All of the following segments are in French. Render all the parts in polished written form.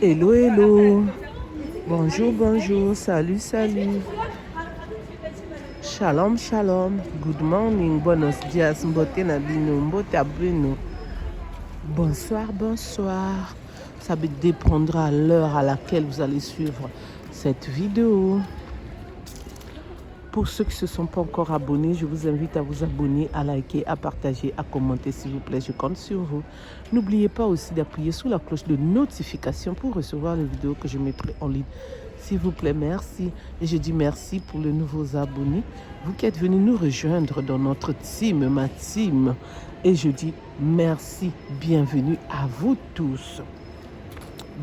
Hello, hello. Bonjour, bonjour. Salut, salut. Shalom, shalom. Good morning. Buenos dias. Mbote na bino. Mbote abino. Bonsoir, bonsoir. Ça dépendra à l'heure à laquelle vous allez suivre cette vidéo. Pour ceux qui ne se sont pas encore abonnés, je vous invite à vous abonner, à liker, à partager, à commenter s'il vous plaît. Je compte sur vous. N'oubliez pas aussi d'appuyer sur la cloche de notification pour recevoir les vidéos que je mettrai en ligne. S'il vous plaît, merci. Et je dis merci pour les nouveaux abonnés. Vous qui êtes venus nous rejoindre dans notre team, ma team. Et je dis merci. Bienvenue à vous tous.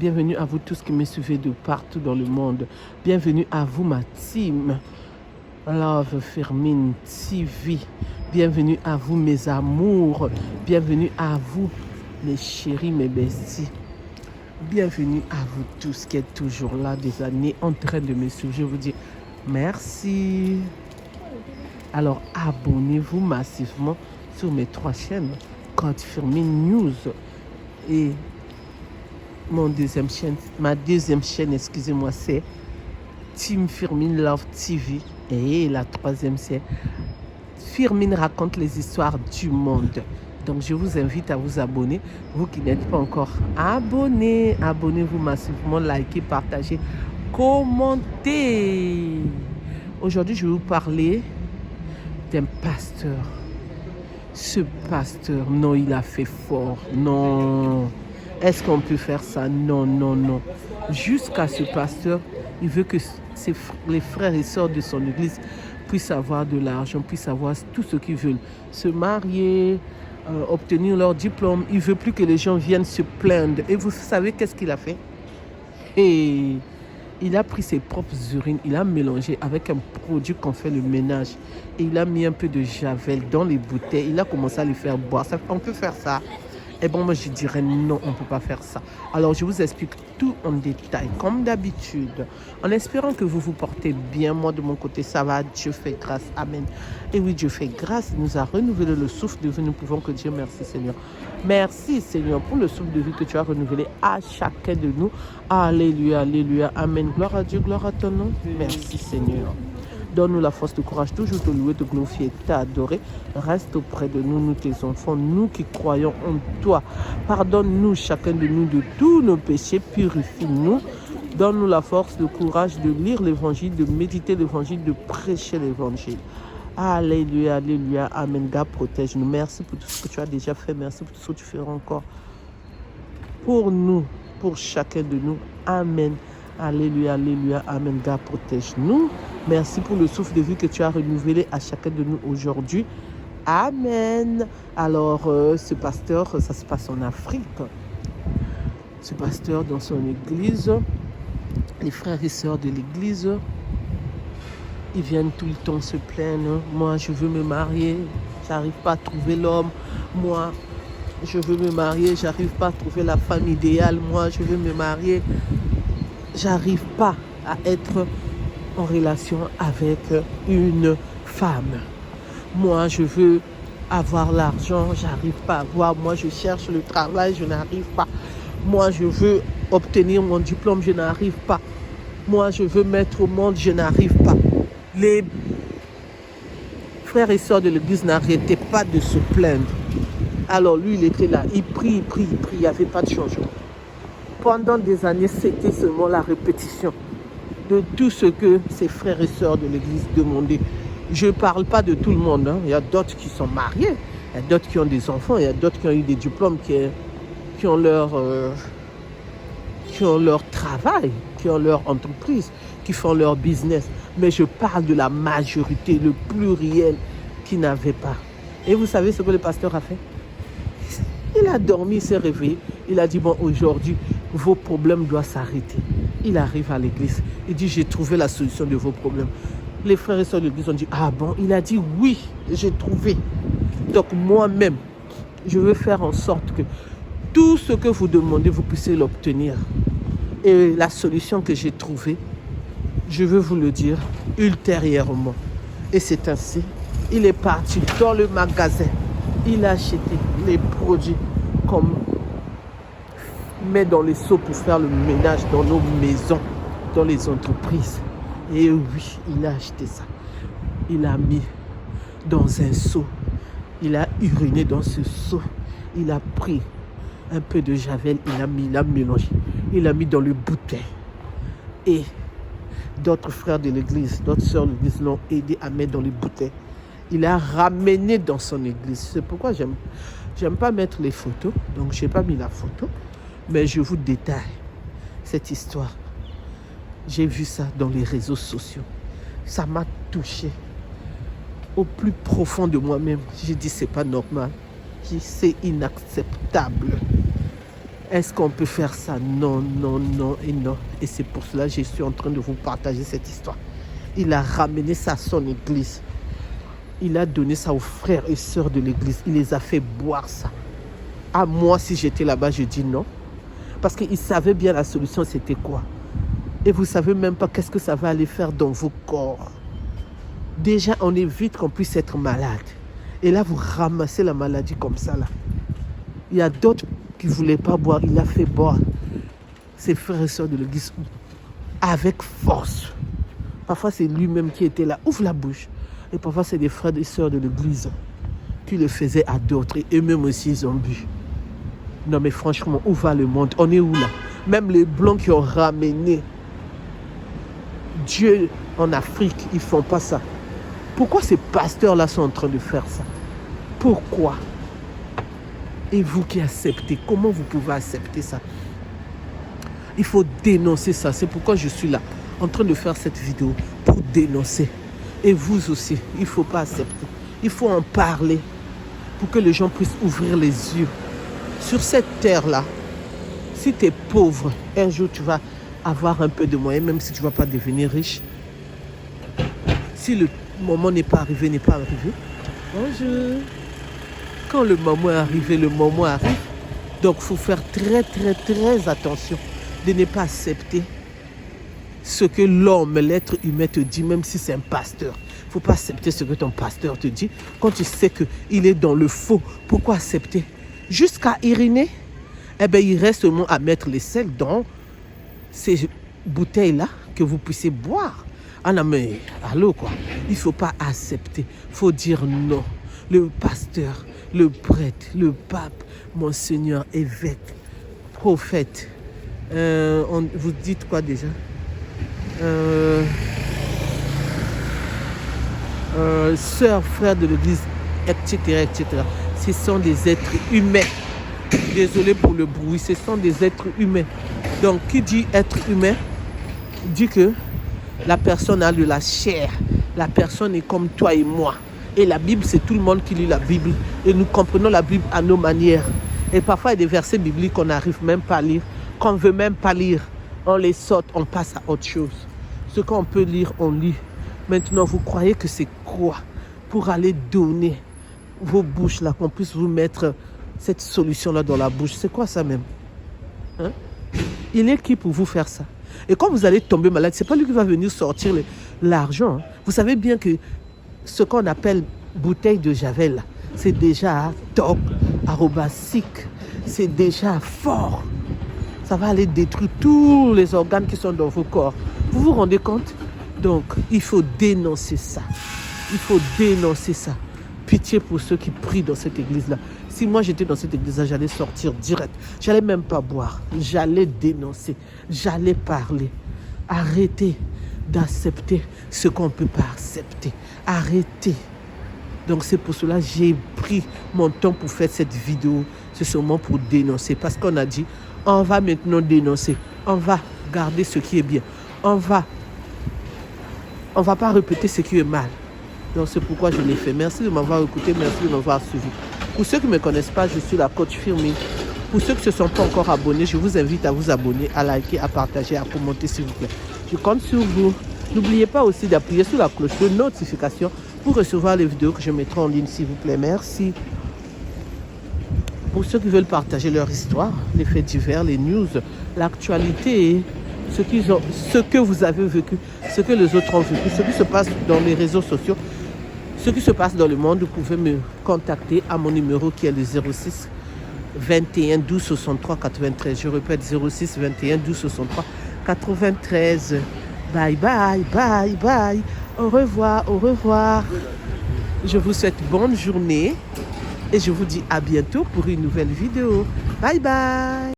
Bienvenue à vous tous qui me suivez de partout dans le monde. Bienvenue à vous, ma team. Love Fermine TV. Bienvenue à vous, mes amours. Bienvenue à vous, mes chéris, mes besties. Bienvenue à vous tous qui êtes toujours là des années en train de me suivre. Je vous dis merci. Alors, abonnez-vous massivement sur mes 3 chaînes. Code Fermine News. Et ma deuxième chaîne, excusez-moi, c'est Team Fermine Love TV. Et la 3e, c'est Fermine raconte les histoires du monde. Donc, je vous invite à vous abonner. Vous qui n'êtes pas encore abonnés, abonnez-vous massivement, likez, partagez, commentez. Aujourd'hui, je vais vous parler d'un pasteur. Ce pasteur, non, il a fait fort. Non. Est-ce qu'on peut faire ça? Non, non, non. Jusqu'à ce pasteur, il veut que les frères et sœurs de son église puissent avoir de l'argent, puissent avoir tout ce qu'ils veulent. Se marier, obtenir leur diplôme. Il ne veut plus que les gens viennent se plaindre. Et vous savez qu'est-ce qu'il a fait? Et il a pris ses propres urines, il a mélangé avec un produit qu'on fait le ménage. Et il a mis un peu de javel dans les bouteilles. Il a commencé à les faire boire. On peut faire ça? Eh bien, moi, je dirais non, on ne peut pas faire ça. Alors, je vous explique tout en détail, comme d'habitude, en espérant que vous vous portez bien. Moi, de mon côté, ça va. Dieu fait grâce. Amen. Et oui, Dieu fait grâce. Il nous a renouvelé le souffle de vie. Nous pouvons que dire merci, Seigneur. Merci, Seigneur, pour le souffle de vie que tu as renouvelé à chacun de nous. Alléluia, alléluia. Amen. Gloire à Dieu, gloire à ton nom. Merci, Seigneur. Donne-nous la force de courage, toujours te louer, te glorifier, t'adorer. Reste auprès de nous, nous tes enfants, nous qui croyons en toi. Pardonne-nous, chacun de nous, de tous nos péchés. Purifie-nous. Donne-nous la force, le courage de lire l'évangile, de méditer l'évangile, de prêcher l'évangile. Alléluia, alléluia. Amen. God, protège-nous. Merci pour tout ce que tu as déjà fait. Merci pour tout ce que tu feras encore. Pour nous, pour chacun de nous. Amen. Alléluia, alléluia, amen. God, protège-nous. Merci pour le souffle de vie que tu as renouvelé à chacun de nous aujourd'hui. Amen. Alors, ce pasteur, ça se passe en Afrique. Ce pasteur, dans son église, les frères et sœurs de l'église, ils viennent tout le temps se plaindre. Moi, je veux me marier, j'arrive pas à trouver l'homme. Moi, je veux me marier, j'arrive pas à trouver la femme idéale. Moi, je veux me marier. J'arrive pas à être en relation avec une femme. Moi, je veux avoir l'argent, j'arrive pas à avoir. Moi, je cherche le travail, je n'arrive pas. Moi, je veux obtenir mon diplôme, je n'arrive pas. Moi, je veux mettre au monde, je n'arrive pas. Les frères et sœurs de l'église n'arrêtaient pas de se plaindre. Alors lui, il était là, il prie, il n'y avait pas de changement. Pendant des années, c'était seulement la répétition de tout ce que ses frères et sœurs de l'église demandaient. Je ne parle pas de tout le monde. Hein. Il y a d'autres qui sont mariés, il y a d'autres qui ont des enfants, il y a d'autres qui ont eu des diplômes, qui ont leur travail, qui ont leur entreprise, qui font leur business. Mais je parle de la majorité, le pluriel, qui n'avait pas. Et vous savez ce que le pasteur a fait? Il a dormi, il s'est réveillé. Il a dit, bon, aujourd'hui, vos problèmes doivent s'arrêter. Il arrive à l'église. Il dit, j'ai trouvé la solution de vos problèmes. Les frères et sœurs de l'église ont dit, ah bon? Il a dit, oui, j'ai trouvé. Donc moi-même, je veux faire en sorte que tout ce que vous demandez, vous puissiez l'obtenir. Et la solution que j'ai trouvée, je veux vous le dire ultérieurement. Et c'est ainsi. Il est parti dans le magasin. Il a acheté les produits comme met dans les seaux pour faire le ménage dans nos maisons, dans les entreprises. Et oui, il a acheté ça. Il a mis dans un seau. Il a uriné dans ce seau. Il a pris un peu de javel, il a mélangé. Il a mis dans le bouteille. Et d'autres frères de l'église, d'autres sœurs de l'église l'ont aidé à mettre dans les bouteilles. Il a ramené dans son église. C'est pourquoi j'aime pas mettre les photos. Donc, je n'ai pas mis la photo. Mais je vous détaille cette histoire. J'ai vu ça dans les réseaux sociaux. Ça m'a touché au plus profond de moi-même. J'ai dit, c'est pas normal. C'est inacceptable. Est-ce qu'on peut faire ça? Non, non, non et non. Et c'est pour cela que je suis en train de vous partager cette histoire. Il a ramené ça à son église. Il a donné ça aux frères et sœurs de l'église. Il les a fait boire ça. À moi, si j'étais là-bas, je dis non. Parce qu'il savait bien la solution, c'était quoi. Et vous ne savez même pas qu'est-ce que ça va aller faire dans vos corps. Déjà, on évite qu'on puisse être malade. Et là, vous ramassez la maladie comme ça, là. Il y a d'autres qui ne voulaient pas boire. Il a fait boire ses frères et sœurs de l'église avec force. Parfois, c'est lui-même qui était là. Ouvre la bouche. Et parfois, c'est des frères et sœurs de l'église qui le faisaient à d'autres. Et eux-mêmes aussi, ils ont bu. Non, mais franchement, où va le monde? On est où, là? Même les Blancs qui ont ramené Dieu en Afrique, ils ne font pas ça. Pourquoi ces pasteurs-là sont en train de faire ça? Pourquoi? Et vous qui acceptez, comment vous pouvez accepter ça? Il faut dénoncer ça. C'est pourquoi je suis là, en train de faire cette vidéo, pour dénoncer. Et vous aussi, il ne faut pas accepter. Il faut en parler pour que les gens puissent ouvrir les yeux. Sur cette terre-là, si tu es pauvre, un jour tu vas avoir un peu de moyens, même si tu ne vas pas devenir riche. Si le moment n'est pas arrivé, bonjour. Quand le moment est arrivé, le moment arrive. Donc, il faut faire très, très, très attention de ne pas accepter ce que l'homme, l'être humain te dit, même si c'est un pasteur. Il ne faut pas accepter ce que ton pasteur te dit. Quand tu sais qu'il est dans le faux, pourquoi accepter? Jusqu'à uriner, il reste seulement à mettre les sels dans ces bouteilles-là que vous puissiez boire. Ah non, mais allô quoi. Il ne faut pas accepter. Il faut dire non. Le pasteur, le prêtre, le pape, monseigneur, évêque, prophète. Vous dites quoi déjà? Sœurs, frères de l'église, etc., etc. Ce sont des êtres humains. Désolé pour le bruit, ce sont des êtres humains. Donc, qui dit être humain, dit que la personne a de la chair. La personne est comme toi et moi. Et la Bible, c'est tout le monde qui lit la Bible. Et nous comprenons la Bible à nos manières. Et parfois, il y a des versets bibliques qu'on n'arrive même pas à lire, qu'on ne veut même pas lire. On les saute, on passe à autre chose. Ce qu'on peut lire, on lit. Maintenant, vous croyez que c'est quoi? Pour aller donner vos bouches, là, qu'on puisse vous mettre cette solution-là dans la bouche. C'est quoi ça même? Hein? Il est qui pour vous faire ça? Et quand vous allez tomber malade, ce n'est pas lui qui va venir sortir l'argent. Hein? Vous savez bien que ce qu'on appelle bouteille de javel, c'est déjà top, aromasique, c'est déjà fort. Ça va aller détruire tous les organes qui sont dans vos corps. Vous vous rendez compte? Donc, il faut dénoncer ça. Il faut dénoncer ça. Pitié pour ceux qui prient dans cette église-là. Si moi j'étais dans cette église-là, j'allais sortir direct. J'allais même pas boire. J'allais dénoncer. J'allais parler. Arrêtez d'accepter ce qu'on ne peut pas accepter. Arrêtez. Donc c'est pour cela que j'ai pris mon temps pour faire cette vidéo. C'est seulement pour dénoncer. Parce qu'on a dit, on va maintenant dénoncer. On va garder ce qui est bien. On va pas répéter ce qui est mal. Donc c'est pourquoi je l'ai fait. Merci de m'avoir écouté, merci de m'avoir suivi. Pour ceux qui ne me connaissent pas, je suis la coach Firmin. Pour ceux qui ne se sont pas encore abonnés, je vous invite à vous abonner, à liker, à partager, à commenter s'il vous plaît. Je compte sur vous. N'oubliez pas aussi d'appuyer sur la cloche de notification pour recevoir les vidéos que je mettrai en ligne s'il vous plaît. Merci. Pour ceux qui veulent partager leur histoire, les faits divers, les news, l'actualité, ce que vous avez vécu, ce que les autres ont vécu, ce qui se passe dans les réseaux sociaux, ce qui se passe dans le monde, vous pouvez me contacter à mon numéro qui est le 06 21 12 63 93. Je répète 06 21 12 63 93. Bye bye, bye bye. Au revoir, au revoir. Je vous souhaite bonne journée et je vous dis à bientôt pour une nouvelle vidéo. Bye bye.